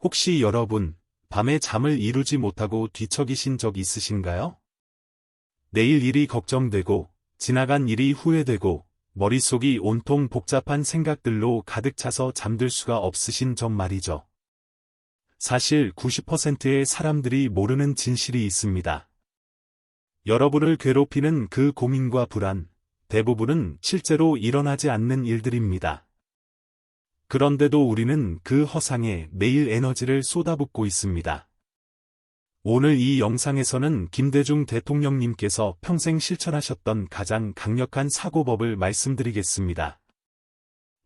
혹시 여러분, 밤에 잠을 이루지 못하고 뒤척이신 적 있으신가요? 내일 일이 걱정되고, 지나간 일이 후회되고, 머릿속이 온통 복잡한 생각들로 가득 차서 잠들 수가 없으신 적 말이죠. 사실 90%의 사람들이 모르는 진실이 있습니다. 여러분을 괴롭히는 그 고민과 불안, 대부분은 실제로 일어나지 않는 일들입니다. 그런데도 우리는 그 허상에 매일 에너지를 쏟아붓고 있습니다. 오늘 이 영상에서는 김대중 대통령님께서 평생 실천하셨던 가장 강력한 사고법을 말씀드리겠습니다.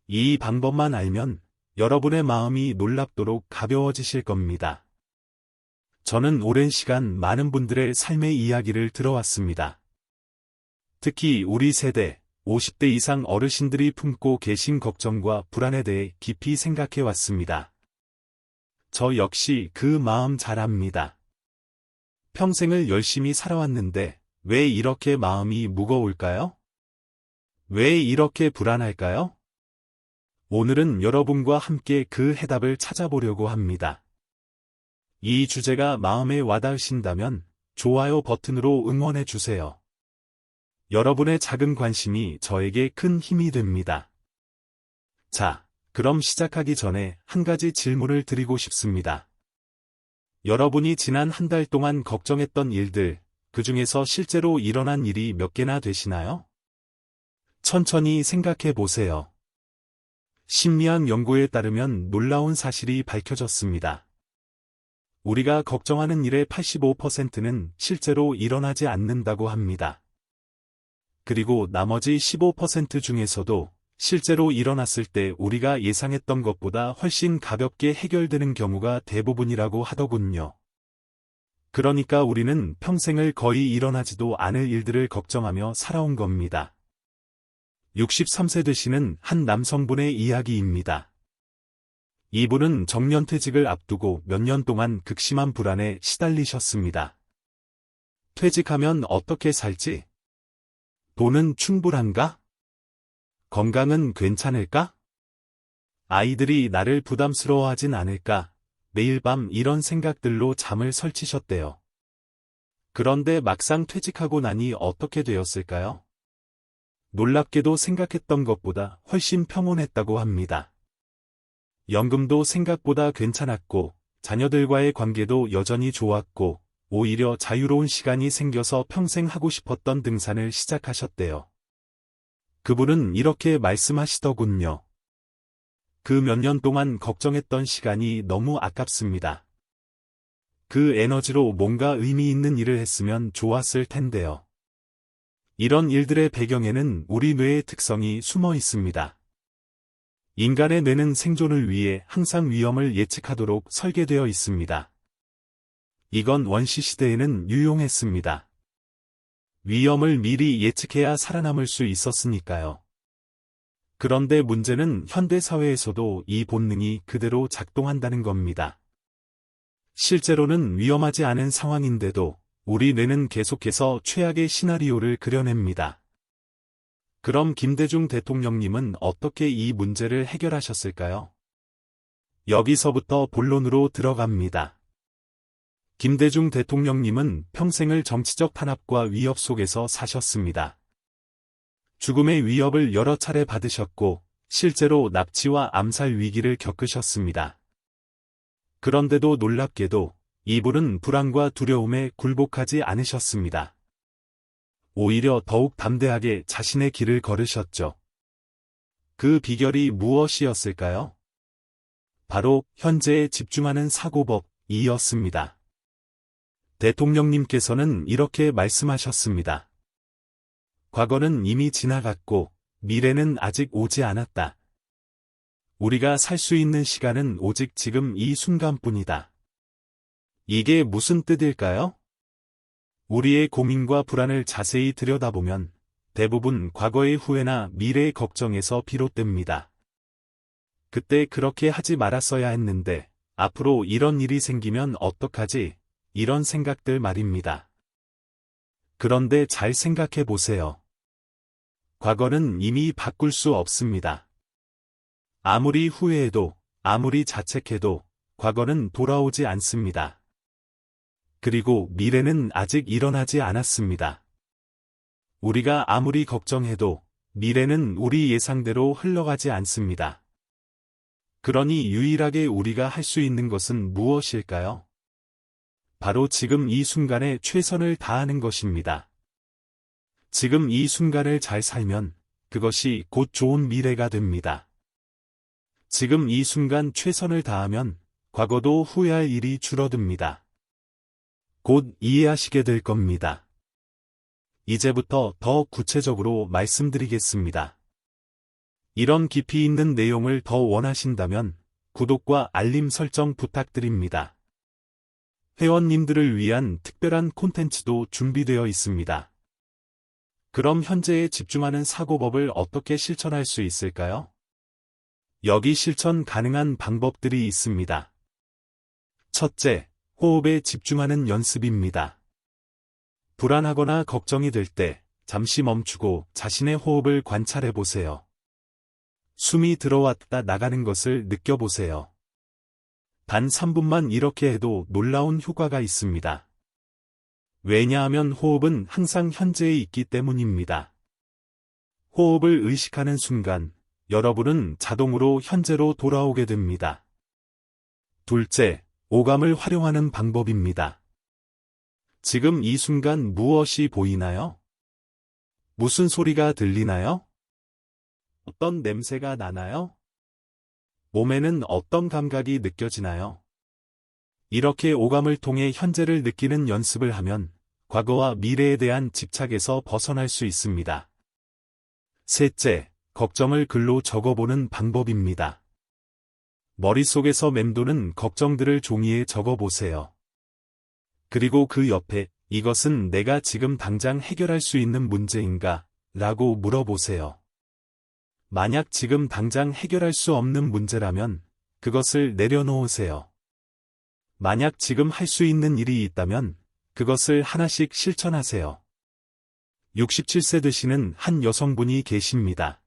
이 방법만 알면 여러분의 마음이 놀랍도록 가벼워지실 겁니다. 저는 오랜 시간 많은 분들의 삶의 이야기를 들어왔습니다. 특히 우리 세대, 50대 이상 어르신들이 품고 계신 걱정과 불안에 대해 깊이 생각해 왔습니다. 저 역시 그 마음 잘 압니다. 평생을 열심히 살아왔는데 왜 이렇게 마음이 무거울까요? 왜 이렇게 불안할까요? 오늘은 여러분과 함께 그 해답을 찾아보려고 합니다. 이 주제가 마음에 와닿으신다면 좋아요 버튼으로 응원해 주세요. 여러분의 작은 관심이 저에게 큰 힘이 됩니다. 자, 그럼 시작하기 전에 한 가지 질문을 드리고 싶습니다. 여러분이 지난 한 달 동안 걱정했던 일들, 그 중에서 실제로 일어난 일이 몇 개나 되시나요? 천천히 생각해 보세요. 심리학 연구에 따르면 놀라운 사실이 밝혀졌습니다. 우리가 걱정하는 일의 85%는 실제로 일어나지 않는다고 합니다. 그리고 나머지 15% 중에서도 실제로 일어났을 때 우리가 예상했던 것보다 훨씬 가볍게 해결되는 경우가 대부분이라고 하더군요. 그러니까 우리는 평생을 거의 일어나지도 않을 일들을 걱정하며 살아온 겁니다. 63세 되시는 한 남성분의 이야기입니다. 이분은 정년퇴직을 앞두고 몇 년 동안 극심한 불안에 시달리셨습니다. 퇴직하면 어떻게 살지? 돈은 충분한가? 건강은 괜찮을까? 아이들이 나를 부담스러워하진 않을까? 매일 밤 이런 생각들로 잠을 설치셨대요. 그런데 막상 퇴직하고 나니 어떻게 되었을까요? 놀랍게도 생각했던 것보다 훨씬 평온했다고 합니다. 연금도 생각보다 괜찮았고, 자녀들과의 관계도 여전히 좋았고, 오히려 자유로운 시간이 생겨서 평생 하고 싶었던 등산을 시작하셨대요. 그분은 이렇게 말씀하시더군요. 그 몇 년 동안 걱정했던 시간이 너무 아깝습니다. 그 에너지로 뭔가 의미 있는 일을 했으면 좋았을 텐데요. 이런 일들의 배경에는 우리 뇌의 특성이 숨어 있습니다. 인간의 뇌는 생존을 위해 항상 위험을 예측하도록 설계되어 있습니다. 이건 원시시대에는 유용했습니다. 위험을 미리 예측해야 살아남을 수 있었으니까요. 그런데 문제는 현대사회에서도 이 본능이 그대로 작동한다는 겁니다. 실제로는 위험하지 않은 상황인데도 우리 뇌는 계속해서 최악의 시나리오를 그려냅니다. 그럼 김대중 대통령님은 어떻게 이 문제를 해결하셨을까요? 여기서부터 본론으로 들어갑니다. 김대중 대통령님은 평생을 정치적 탄압과 위협 속에서 사셨습니다. 죽음의 위협을 여러 차례 받으셨고, 실제로 납치와 암살 위기를 겪으셨습니다. 그런데도 놀랍게도 이분은 불안과 두려움에 굴복하지 않으셨습니다. 오히려 더욱 담대하게 자신의 길을 걸으셨죠. 그 비결이 무엇이었을까요? 바로 현재에 집중하는 사고법이었습니다. 대통령님께서는 이렇게 말씀하셨습니다. 과거는 이미 지나갔고 미래는 아직 오지 않았다. 우리가 살 수 있는 시간은 오직 지금 이 순간뿐이다. 이게 무슨 뜻일까요? 우리의 고민과 불안을 자세히 들여다보면 대부분 과거의 후회나 미래의 걱정에서 비롯됩니다. 그때 그렇게 하지 말았어야 했는데 앞으로 이런 일이 생기면 어떡하지? 이런 생각들 말입니다. 그런데 잘 생각해 보세요. 과거는 이미 바꿀 수 없습니다. 아무리 후회해도, 아무리 자책해도 과거는 돌아오지 않습니다. 그리고 미래는 아직 일어나지 않았습니다. 우리가 아무리 걱정해도 미래는 우리 예상대로 흘러가지 않습니다. 그러니 유일하게 우리가 할 수 있는 것은 무엇일까요? 바로 지금 이 순간에 최선을 다하는 것입니다. 지금 이 순간을 잘 살면 그것이 곧 좋은 미래가 됩니다. 지금 이 순간 최선을 다하면 과거도 후회할 일이 줄어듭니다. 곧 이해하시게 될 겁니다. 이제부터 더 구체적으로 말씀드리겠습니다. 이런 깊이 있는 내용을 더 원하신다면 구독과 알림 설정 부탁드립니다. 회원님들을 위한 특별한 콘텐츠도 준비되어 있습니다. 그럼 현재에 집중하는 사고법을 어떻게 실천할 수 있을까요? 여기 실천 가능한 방법들이 있습니다. 첫째, 호흡에 집중하는 연습입니다. 불안하거나 걱정이 될 때 잠시 멈추고 자신의 호흡을 관찰해 보세요. 숨이 들어왔다 나가는 것을 느껴보세요. 단 3분만 이렇게 해도 놀라운 효과가 있습니다. 왜냐하면 호흡은 항상 현재에 있기 때문입니다. 호흡을 의식하는 순간 여러분은 자동으로 현재로 돌아오게 됩니다. 둘째, 오감을 활용하는 방법입니다. 지금 이 순간 무엇이 보이나요? 무슨 소리가 들리나요? 어떤 냄새가 나나요? 몸에는 어떤 감각이 느껴지나요? 이렇게 오감을 통해 현재를 느끼는 연습을 하면 과거와 미래에 대한 집착에서 벗어날 수 있습니다. 셋째, 걱정을 글로 적어보는 방법입니다. 머릿속에서 맴도는 걱정들을 종이에 적어보세요. 그리고 그 옆에 이것은 내가 지금 당장 해결할 수 있는 문제인가? 라고 물어보세요. 만약 지금 당장 해결할 수 없는 문제라면 그것을 내려놓으세요. 만약 지금 할 수 있는 일이 있다면 그것을 하나씩 실천하세요. 67세 되시는 한 여성분이 계십니다.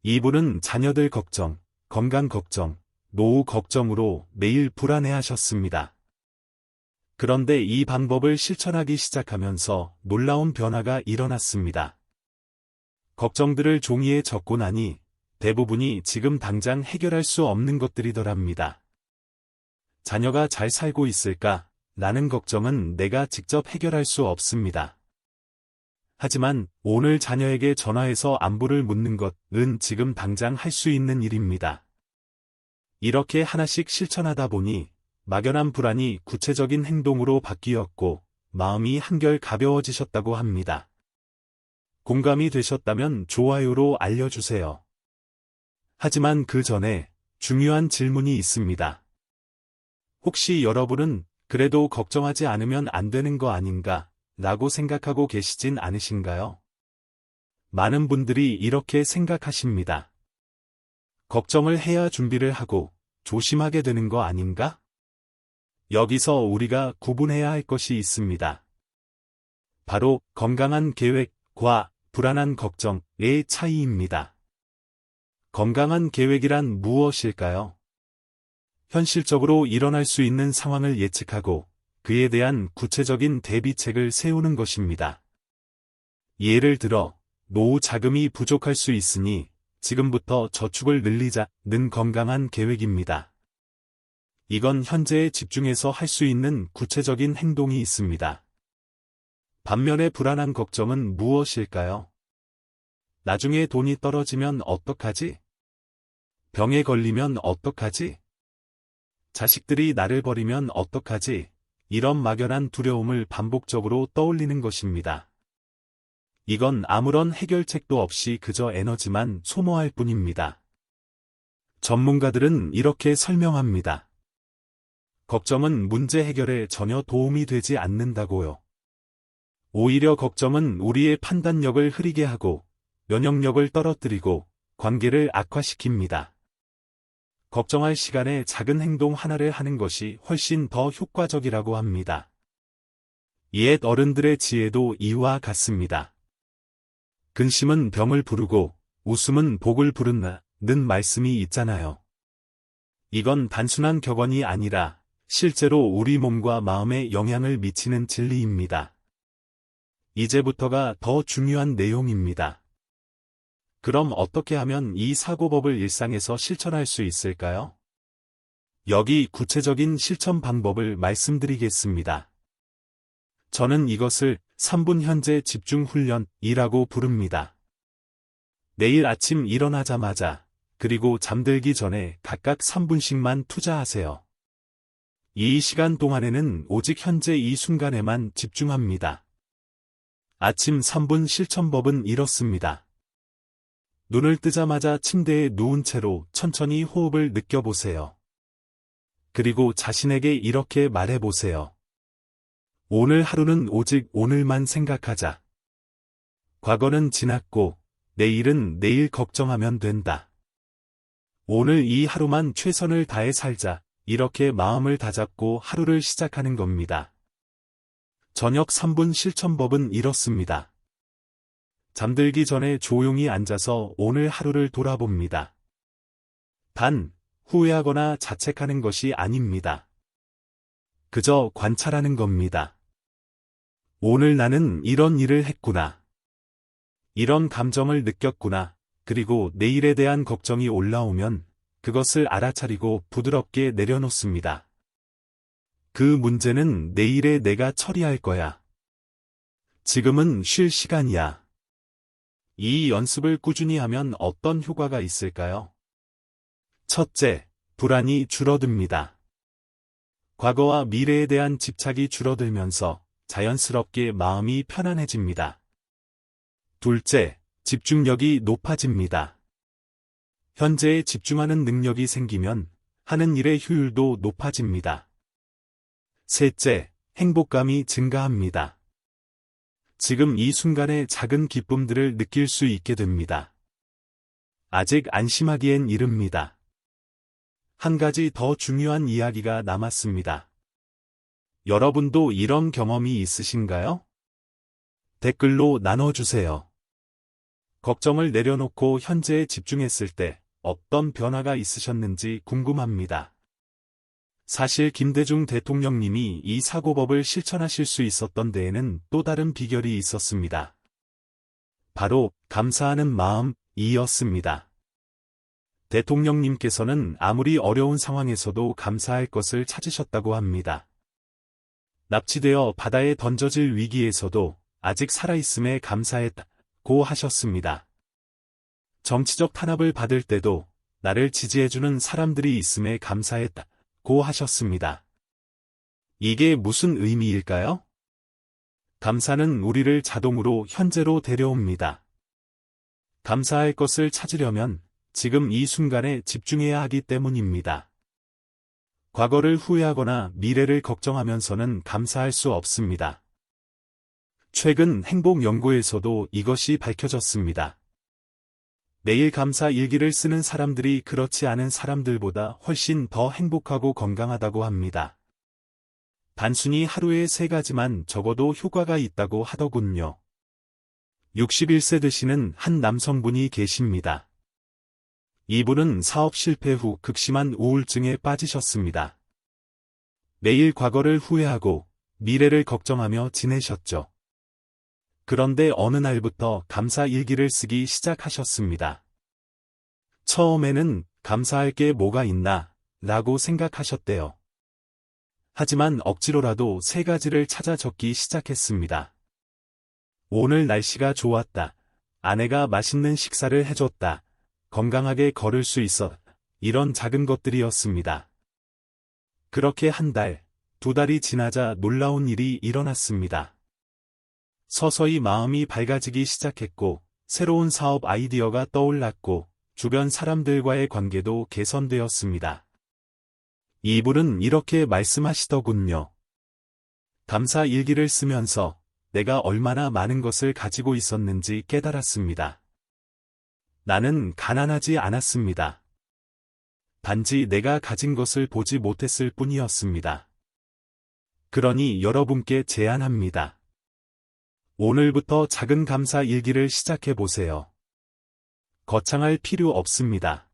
이분은 자녀들 걱정, 건강 걱정, 노후 걱정으로 매일 불안해하셨습니다. 그런데 이 방법을 실천하기 시작하면서 놀라운 변화가 일어났습니다. 걱정들을 종이에 적고 나니 대부분이 지금 당장 해결할 수 없는 것들이더랍니다. 자녀가 잘 살고 있을까? 라는 걱정은 내가 직접 해결할 수 없습니다. 하지만 오늘 자녀에게 전화해서 안부를 묻는 것은 지금 당장 할 수 있는 일입니다. 이렇게 하나씩 실천하다 보니 막연한 불안이 구체적인 행동으로 바뀌었고 마음이 한결 가벼워지셨다고 합니다. 공감이 되셨다면 좋아요로 알려주세요. 하지만 그 전에 중요한 질문이 있습니다. 혹시 여러분은 그래도 걱정하지 않으면 안 되는 거 아닌가? 라고 생각하고 계시진 않으신가요? 많은 분들이 이렇게 생각하십니다. 걱정을 해야 준비를 하고 조심하게 되는 거 아닌가? 여기서 우리가 구분해야 할 것이 있습니다. 바로 건강한 계획과 불안한 걱정의 차이입니다. 건강한 계획이란 무엇일까요? 현실적으로 일어날 수 있는 상황을 예측하고 그에 대한 구체적인 대비책을 세우는 것입니다. 예를 들어, 노후 자금이 부족할 수 있으니 지금부터 저축을 늘리자는 건강한 계획입니다. 이건 현재에 집중해서 할 수 있는 구체적인 행동이 있습니다. 반면에 불안한 걱정은 무엇일까요? 나중에 돈이 떨어지면 어떡하지? 병에 걸리면 어떡하지? 자식들이 나를 버리면 어떡하지? 이런 막연한 두려움을 반복적으로 떠올리는 것입니다. 이건 아무런 해결책도 없이 그저 에너지만 소모할 뿐입니다. 전문가들은 이렇게 설명합니다. 걱정은 문제 해결에 전혀 도움이 되지 않는다고요. 오히려 걱정은 우리의 판단력을 흐리게 하고 면역력을 떨어뜨리고 관계를 악화시킵니다. 걱정할 시간에 작은 행동 하나를 하는 것이 훨씬 더 효과적이라고 합니다. 옛 어른들의 지혜도 이와 같습니다. 근심은 병을 부르고 웃음은 복을 부른다는 말씀이 있잖아요. 이건 단순한 격언이 아니라 실제로 우리 몸과 마음에 영향을 미치는 진리입니다. 이제부터가 더 중요한 내용입니다. 그럼 어떻게 하면 이 사고법을 일상에서 실천할 수 있을까요? 여기 구체적인 실천 방법을 말씀드리겠습니다. 저는 이것을 3분 현재 집중 훈련이라고 부릅니다. 내일 아침 일어나자마자 그리고 잠들기 전에 각각 3분씩만 투자하세요. 이 시간 동안에는 오직 현재 이 순간에만 집중합니다. 아침 3분 실천법은 이렇습니다. 눈을 뜨자마자 침대에 누운 채로 천천히 호흡을 느껴보세요. 그리고 자신에게 이렇게 말해보세요. 오늘 하루는 오직 오늘만 생각하자. 과거는 지났고 내일은 내일 걱정하면 된다. 오늘 이 하루만 최선을 다해 살자. 이렇게 마음을 다잡고 하루를 시작하는 겁니다. 저녁 3분 실천법은 이렇습니다. 잠들기 전에 조용히 앉아서 오늘 하루를 돌아봅니다. 단, 후회하거나 자책하는 것이 아닙니다. 그저 관찰하는 겁니다. 오늘 나는 이런 일을 했구나. 이런 감정을 느꼈구나. 그리고 내일에 대한 걱정이 올라오면 그것을 알아차리고 부드럽게 내려놓습니다. 그 문제는 내일에 내가 처리할 거야. 지금은 쉴 시간이야. 이 연습을 꾸준히 하면 어떤 효과가 있을까요? 첫째, 불안이 줄어듭니다. 과거와 미래에 대한 집착이 줄어들면서 자연스럽게 마음이 편안해집니다. 둘째, 집중력이 높아집니다. 현재에 집중하는 능력이 생기면 하는 일의 효율도 높아집니다. 셋째, 행복감이 증가합니다. 지금 이 순간의 작은 기쁨들을 느낄 수 있게 됩니다. 아직 안심하기엔 이릅니다. 한 가지 더 중요한 이야기가 남았습니다. 여러분도 이런 경험이 있으신가요? 댓글로 나눠주세요. 걱정을 내려놓고 현재에 집중했을 때 어떤 변화가 있으셨는지 궁금합니다. 사실 김대중 대통령님이 이 사고법을 실천하실 수 있었던 데에는 또 다른 비결이 있었습니다. 바로 감사하는 마음이었습니다. 대통령님께서는 아무리 어려운 상황에서도 감사할 것을 찾으셨다고 합니다. 납치되어 바다에 던져질 위기에서도 아직 살아있음에 감사했다고 하셨습니다. 정치적 탄압을 받을 때도 나를 지지해주는 사람들이 있음에 감사했다고 하셨습니다. 이게 무슨 의미일까요? 감사는 우리를 자동으로 현재로 데려옵니다. 감사할 것을 찾으려면 지금 이 순간에 집중해야 하기 때문입니다. 과거를 후회하거나 미래를 걱정하면서는 감사할 수 없습니다. 최근 행복 연구에서도 이것이 밝혀졌습니다. 매일 감사 일기를 쓰는 사람들이 그렇지 않은 사람들보다 훨씬 더 행복하고 건강하다고 합니다. 단순히 하루에 3가지만 적어도 효과가 있다고 하더군요. 61세 되시는 한 남성분이 계십니다. 이분은 사업 실패 후 극심한 우울증에 빠지셨습니다. 매일 과거를 후회하고 미래를 걱정하며 지내셨죠. 그런데 어느 날부터 감사 일기를 쓰기 시작하셨습니다. 처음에는 감사할 게 뭐가 있나 라고 생각하셨대요. 하지만 억지로라도 3가지를 찾아 적기 시작했습니다. 오늘 날씨가 좋았다. 아내가 맛있는 식사를 해줬다. 건강하게 걸을 수 있어. 이런 작은 것들이었습니다. 그렇게 한 달, 2달이 지나자 놀라운 일이 일어났습니다. 서서히 마음이 밝아지기 시작했고, 새로운 사업 아이디어가 떠올랐고, 주변 사람들과의 관계도 개선되었습니다. 이분은 이렇게 말씀하시더군요. 감사 일기를 쓰면서 내가 얼마나 많은 것을 가지고 있었는지 깨달았습니다. 나는 가난하지 않았습니다. 단지 내가 가진 것을 보지 못했을 뿐이었습니다. 그러니 여러분께 제안합니다. 오늘부터 작은 감사 일기를 시작해 보세요. 거창할 필요 없습니다.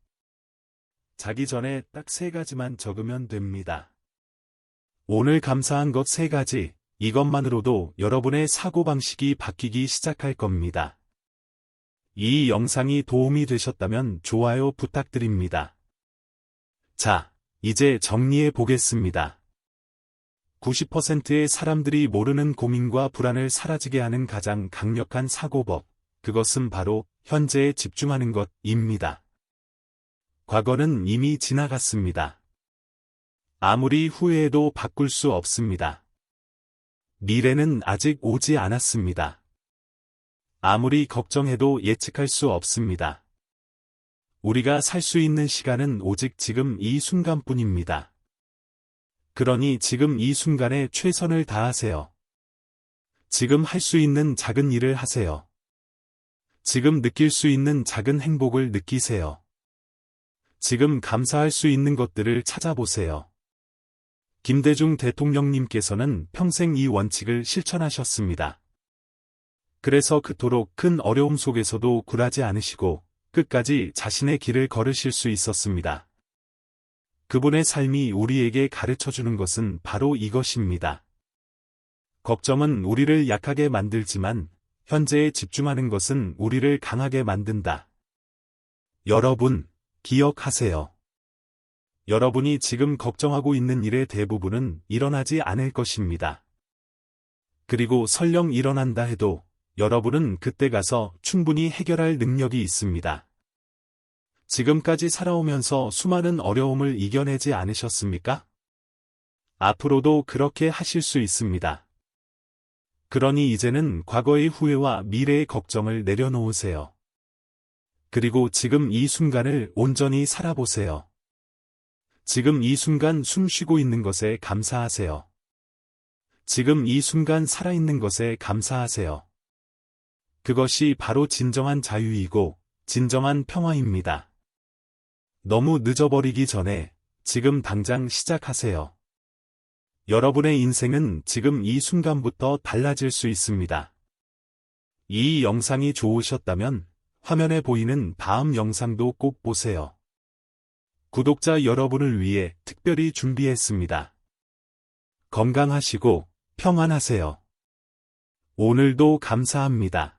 자기 전에 딱 3가지만 적으면 됩니다. 오늘 감사한 것 3가지, 이것만으로도 여러분의 사고방식이 바뀌기 시작할 겁니다. 이 영상이 도움이 되셨다면 좋아요 부탁드립니다. 자, 이제 정리해 보겠습니다. 90%의 사람들이 모르는 고민과 불안을 사라지게 하는 가장 강력한 사고법, 그것은 바로 현재에 집중하는 것입니다. 과거는 이미 지나갔습니다. 아무리 후회해도 바꿀 수 없습니다. 미래는 아직 오지 않았습니다. 아무리 걱정해도 예측할 수 없습니다. 우리가 살 수 있는 시간은 오직 지금 이 순간뿐입니다. 그러니 지금 이 순간에 최선을 다하세요. 지금 할 수 있는 작은 일을 하세요. 지금 느낄 수 있는 작은 행복을 느끼세요. 지금 감사할 수 있는 것들을 찾아보세요. 김대중 대통령님께서는 평생 이 원칙을 실천하셨습니다. 그래서 그토록 큰 어려움 속에서도 굴하지 않으시고 끝까지 자신의 길을 걸으실 수 있었습니다. 그분의 삶이 우리에게 가르쳐주는 것은 바로 이것입니다. 걱정은 우리를 약하게 만들지만 현재에 집중하는 것은 우리를 강하게 만든다. 여러분, 기억하세요. 여러분이 지금 걱정하고 있는 일의 대부분은 일어나지 않을 것입니다. 그리고 설령 일어난다 해도 여러분은 그때 가서 충분히 해결할 능력이 있습니다. 지금까지 살아오면서 수많은 어려움을 이겨내지 않으셨습니까? 앞으로도 그렇게 하실 수 있습니다. 그러니 이제는 과거의 후회와 미래의 걱정을 내려놓으세요. 그리고 지금 이 순간을 온전히 살아보세요. 지금 이 순간 숨 쉬고 있는 것에 감사하세요. 지금 이 순간 살아있는 것에 감사하세요. 그것이 바로 진정한 자유이고 진정한 평화입니다. 너무 늦어버리기 전에 지금 당장 시작하세요. 여러분의 인생은 지금 이 순간부터 달라질 수 있습니다. 이 영상이 좋으셨다면 화면에 보이는 다음 영상도 꼭 보세요. 구독자 여러분을 위해 특별히 준비했습니다. 건강하시고 평안하세요. 오늘도 감사합니다.